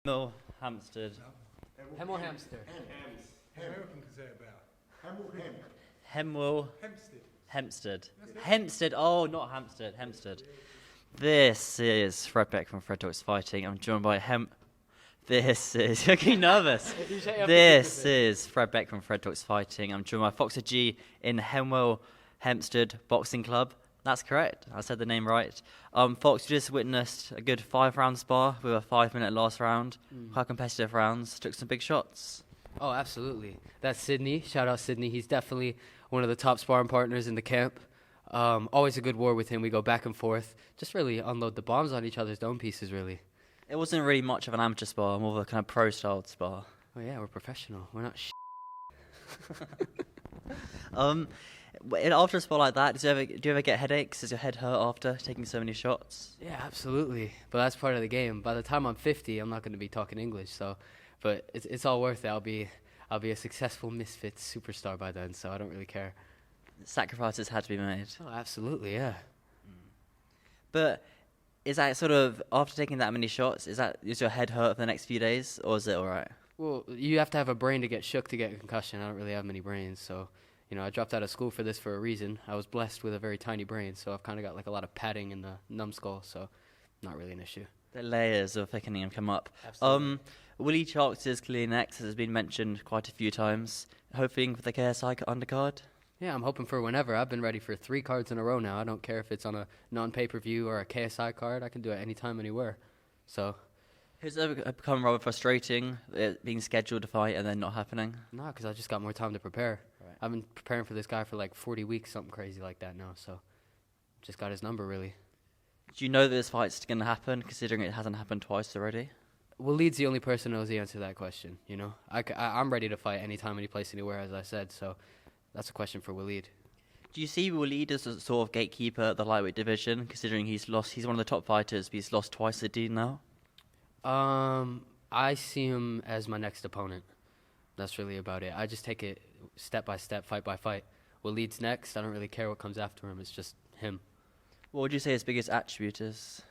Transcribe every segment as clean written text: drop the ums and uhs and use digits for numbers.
Mill, Hampstead. Hemel Hamster. American can say about. Hemwell, Hempstead. Hempstead. Hempstead, oh, not Hampstead, Hempstead. This is Fred Beck from Fred Talks Fighting. I'm joined by This is, you're getting nervous. This is Fred Beck from Fred Talks Fighting. I'm joined by Foxer G in Hemwell, Hempstead Boxing Club. That's correct. I said the name right. Fox, you just witnessed a good 5-round spar with a 5-minute last round. Quite competitive rounds. Took some big shots. Oh, absolutely. That's Sydney. Shout out Sydney. He's definitely one of the top sparring partners in the camp. Always a good war with him. We go back and forth. Just really unload the bombs on each other's dome pieces, really. It wasn't really much of an amateur spar, more of a kind of pro-styled spar. Oh, yeah, we're professional. We're not After a spar like that, do you ever get headaches? Does your head hurt after taking so many shots? Yeah, absolutely. But that's part of the game. By the time I'm 50, I'm not going to be talking English. But it's all worth it. I'll be a successful Misfits superstar by then. So I don't really care. Sacrifices had to be made. Oh, absolutely, yeah. But is that sort of, after taking that many shots, is your head hurt for the next few days, or is it all right? Well, you have to have a brain to get shook to get a concussion. I don't really have many brains, so I dropped out of school for this for a reason. I was blessed with a very tiny brain, so I've kind of got like a lot of padding in the numbskull, so not really an issue. The layers of thickening have come up. Absolutely. Willie Sharks is clearly next, as has been mentioned quite a few times. Hoping for the KSI undercard. Yeah, I'm hoping for whenever. I've been ready for 3 cards in a row now. I don't care if it's on a non-pay-per-view or a KSI card. I can do it anytime, anywhere. So. Has it ever become rather frustrating, it being scheduled to fight and then not happening? No, because I just got more time to prepare. Right. I've been preparing for this guy for like 40 weeks, something crazy like that now. So, just got his number, really. Do you know that this fight's going to happen, considering it hasn't happened twice already? Walid's the only person who knows the answer to that question, I'm ready to fight anytime, any place, anywhere, as I said. So, that's a question for Walid. Do you see Walid as a sort of gatekeeper at the lightweight division, considering he's one of the top fighters, but he's lost twice to Dean now? I see him as my next opponent. That's really about it. I just take it step by step, fight by fight. Walid's next. I don't really care what comes after him. It's just him. What would you say his biggest attribute is?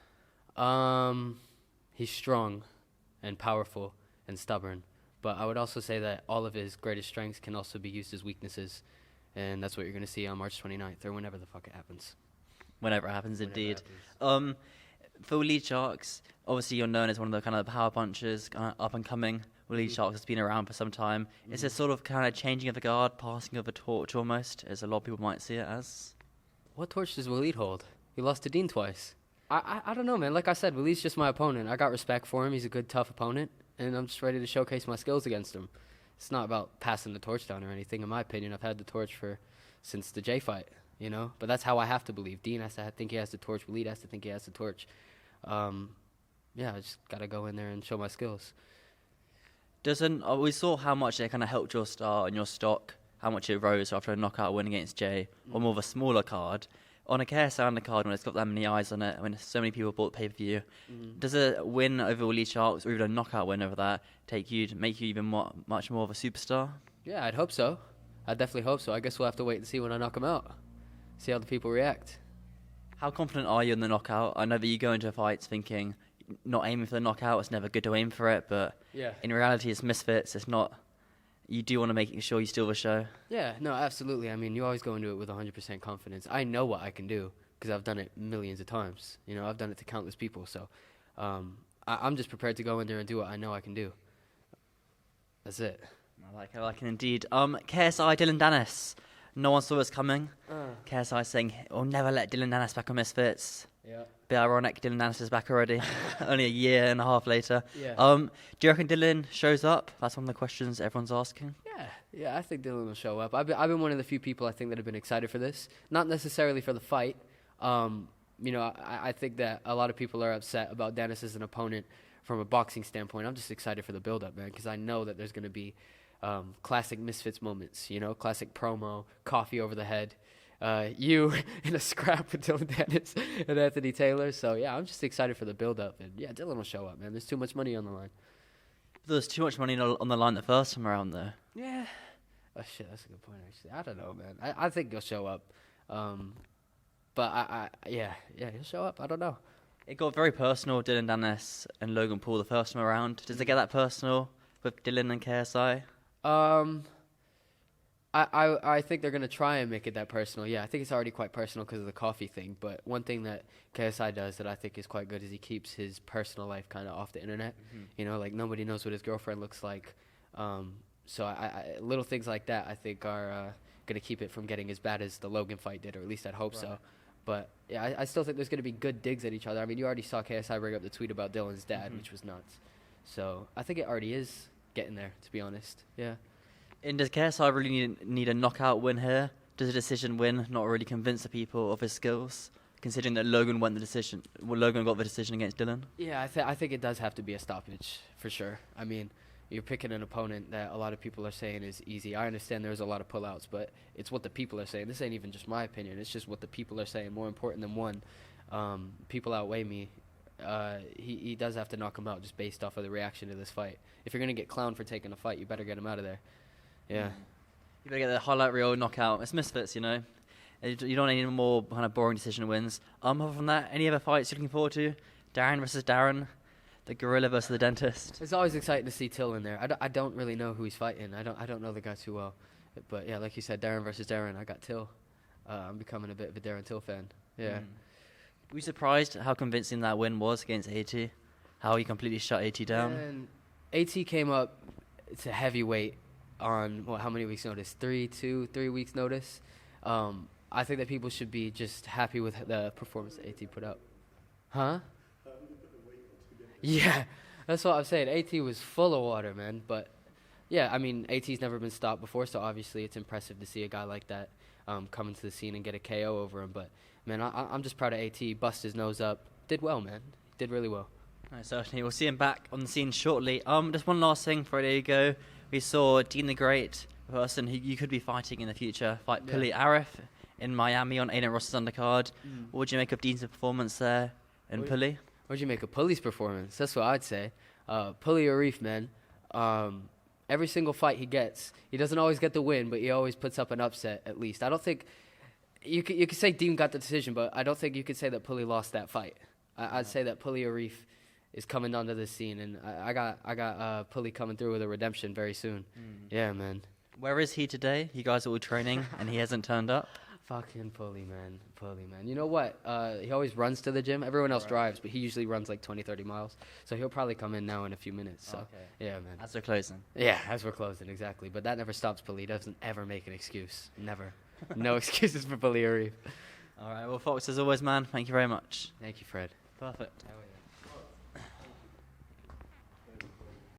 He's strong and powerful and stubborn. But I would also say that all of his greatest strengths can also be used as weaknesses. And that's what you're going to see on March 29th, or whenever the fuck it happens. Whenever it happens, indeed. For Walid Sharks, obviously you're known as one of the kind of power punchers, kind of up and coming. Walid Sharks has been around for some time. Is this sort of kind of changing of the guard, passing of a torch almost, as a lot of people might see it as? What torch does Walid hold? He lost to Dean twice. I don't know, man. Like I said, Walid's just my opponent. I got respect for him. He's a good, tough opponent. And I'm just ready to showcase my skills against him. It's not about passing the torch down or anything. In my opinion, I've had the torch since the J fight, But that's how I have to believe. Dean has to think he has the torch. Walid has to think he has the torch. I just got to go in there and show my skills. We saw how much it kind of helped your start and your stock, how much it rose after a knockout win against Jay, on more of a smaller card. On a KSI undercard, when it's got that many eyes on it, when so many people bought pay-per-view, does a win over Walid Sharks, or even a knockout win over that, make you even much more of a superstar? Yeah, I'd hope so. I definitely hope so. I guess we'll have to wait and see when I knock him out. See how the people react. How confident are you in the knockout? I know that you go into fights thinking, not aiming for the knockout, it's never good to aim for it, but in reality it's Misfits, it's not. You do want to make sure you steal the show. Yeah, no, absolutely. I mean, you always go into it with 100% confidence. I know what I can do because I've done it millions of times. I've done it to countless people. So I'm just prepared to go in there and do what I know I can do. That's it. I like it indeed. KSI, Dylan Danis. No one saw us coming. KSI saying, we'll never let Dylan Danis back on Misfits. Yeah. Bit ironic, Dylan Danis is back already. Only a year and a half later. Yeah. Do you reckon Dylan shows up? That's one of the questions everyone's asking. Yeah, I think Dylan will show up. I've been one of the few people I think that have been excited for this. Not necessarily for the fight. I think that a lot of people are upset about Danis as an opponent from a boxing standpoint. I'm just excited for the build-up, man, because I know that there's going to be classic Misfits moments, classic promo, coffee over the head. You in a scrap with Dylan Danis and Anthony Taylor. So, yeah, I'm just excited for the build-up. And, yeah, Dylan will show up, man. There's too much money on the line. There's too much money on the line the first time around, though. Yeah. Oh, shit, that's a good point, actually. I don't know, man. I think he'll show up. But, he'll show up. I don't know. It got very personal, Dylan Danis and Logan Paul the first time around. Does it get that personal with Dylan and KSI? I think they're going to try and make it that personal. Yeah, I think it's already quite personal because of the coffee thing. But one thing that KSI does that I think is quite good is he keeps his personal life kind of off the internet. Mm-hmm. You know, like nobody knows what his girlfriend looks like. So I little things like that I think are going to keep it from getting as bad as the Logan fight did, or at least I'd hope so. But yeah, I still think there's going to be good digs at each other. I mean, you already saw KSI bring up the tweet about Dylan's dad, which was nuts. So I think it already is getting there, to be honest. Yeah. And does KSI really need a knockout win here? Does a decision win not really convince the people of his skills, considering that Logan won the decision? Well, Logan got the decision against Dillon. Yeah, I think it does have to be a stoppage for sure. I mean, you're picking an opponent that a lot of people are saying is easy. I understand there's a lot of pullouts, but it's what the people are saying. This ain't even just my opinion. It's just what the people are saying. More important than one. People outweigh me. He does have to knock him out just based off of the reaction to this fight. If you're going to get clowned for taking a fight, you better get him out of there. Yeah. You better get the highlight reel knockout. It's Misfits, you know. You don't need any more kind of boring decision wins. Other than that, any other fights you're looking forward to? Darren versus Darren? The gorilla versus the dentist? It's always exciting to see Till in there. I don't really know who he's fighting. I don't know the guy too well. But yeah, like you said, Darren versus Darren. I got Till. I'm becoming a bit of a Darren Till fan. Yeah. Were you surprised how convincing that win was against AT? How he completely shut AT down? And AT came up to heavyweight on how many weeks' notice? 3 weeks' notice. I think that people should be just happy with the performance that AT put up. Huh? Yeah, that's what I'm saying. AT was full of water, man. But yeah, I mean, AT's never been stopped before, so obviously it's impressive to see a guy like that come into the scene and get a KO over him. But man, I'm just proud of AT. Bust his nose up. Did well, man. Did really well. Certainly. We'll see him back on the scene shortly. Just one last thing before I let you go. We saw Dean the Great, a person who you could be fighting in the future, fight Puli Arif in Miami on Aiden Ross's undercard. What would you make of Dean's performance there in Puli? What'd you make of Puli's performance? That's what I'd say. Puli Arif, man. Every single fight he gets, he doesn't always get the win, but he always puts up an upset at least. I don't think you could say Dean got the decision, but I don't think you could say that Puli lost that fight. I'd say that Puli Arif is coming onto the scene, and I got Puli coming through with a redemption very soon. Yeah, man. Where is he today? You guys are all training, and he hasn't turned up. Fucking Puli, man. You know what? He always runs to the gym. Everyone else drives, but he usually runs like 20, 30 miles. So he'll probably come in now in a few minutes. So, yeah, man. As we're closing. Yeah, as we're closing, exactly. But that never stops Puli. He doesn't ever make an excuse. Never. No excuses for Puli Arif. All right. Well, Fox, as always, man, thank you very much. Thank you, Fred. Perfect. Hell yeah.